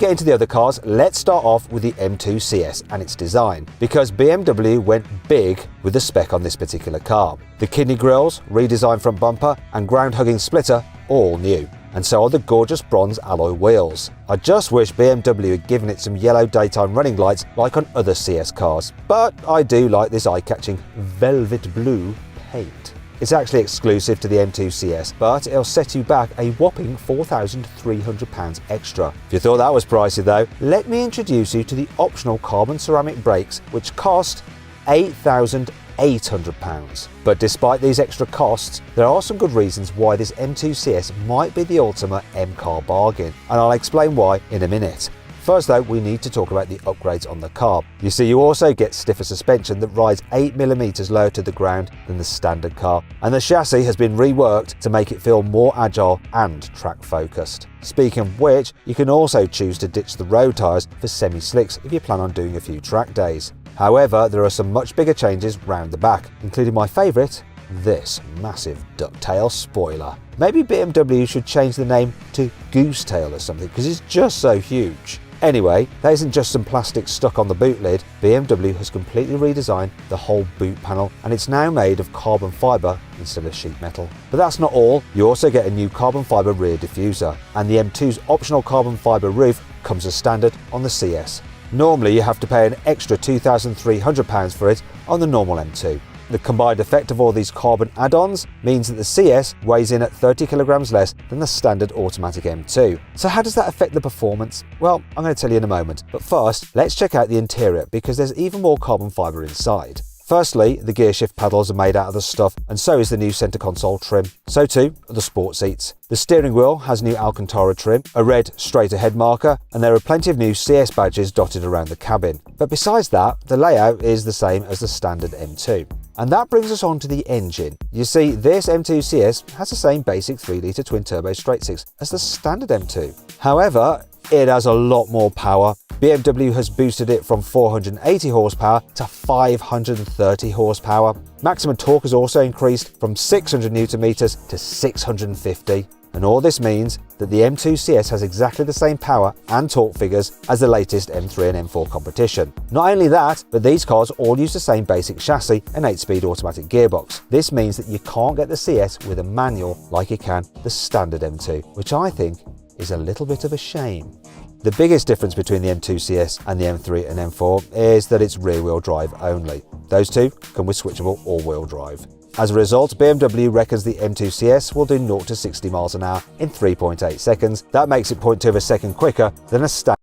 Getting to the other cars, let's start off with the M2 CS and its design, because BMW went big with the spec on this particular car. The kidney grills, redesigned front bumper and ground-hugging splitter, all new. And so are the gorgeous bronze alloy wheels. I just wish BMW had given it some yellow daytime running lights like on other CS cars, but I do like this eye-catching velvet blue paint. It's actually exclusive to the M2 CS, but it'll set you back a whopping £4,300 extra. If you thought that was pricey though, let me introduce you to the optional carbon ceramic brakes, which cost £8,800. But despite these extra costs, there are some good reasons why this M2 CS might be the ultimate M-car bargain, and I'll explain why in a minute. First though, we need to talk about the upgrades on the car. You see, you also get stiffer suspension that rides 8mm lower to the ground than the standard car, and the chassis has been reworked to make it feel more agile and track focused. Speaking of which, you can also choose to ditch the road tyres for semi-slicks if you plan on doing a few track days. However, there are some much bigger changes round the back, including my favourite, this massive ducktail spoiler. Maybe BMW should change the name to Goosetail or something, because it's just so huge. Anyway, that isn't just some plastic stuck on the boot lid. BMW has completely redesigned the whole boot panel, and it's now made of carbon fibre instead of sheet metal. But that's not all. You also get a new carbon fibre rear diffuser, and the M2's optional carbon fibre roof comes as standard on the CS. Normally you have to pay an extra £2,300 for it on the normal M2. The combined effect of all these carbon add-ons means that the CS weighs in at 30 kilograms less than the standard automatic M2. So how does that affect the performance? Well, I'm going to tell you in a moment. But first, let's check out the interior, because there's even more carbon fibre inside. Firstly, the gearshift paddles are made out of the stuff, and so is the new centre console trim. So too are the sport seats. The steering wheel has new Alcantara trim, a red straight ahead marker, and there are plenty of new CS badges dotted around the cabin. But besides that, the layout is the same as the standard M2. And that brings us on to the engine. You see, this M2 CS has the same basic 3-litre twin-turbo straight-six as the standard M2. However, it has a lot more power. BMW has boosted it from 480 horsepower to 530 horsepower. Maximum torque has also increased from 600 Nm to 650. And all this means that the M2 CS has exactly the same power and torque figures as the latest M3 and M4 competition. Not only that, but these cars all use the same basic chassis and 8-speed automatic gearbox. This means that you can't get the CS with a manual like you can the standard M2, which I think is a little bit of a shame. The biggest difference between the M2 CS and the M3 and M4 is that it's rear-wheel drive only. Those two come with switchable all-wheel drive. As a result, BMW reckons the M2 CS will do 0 to 60 miles an hour in 3.8 seconds. That makes it 0.2 of a second quicker than a standard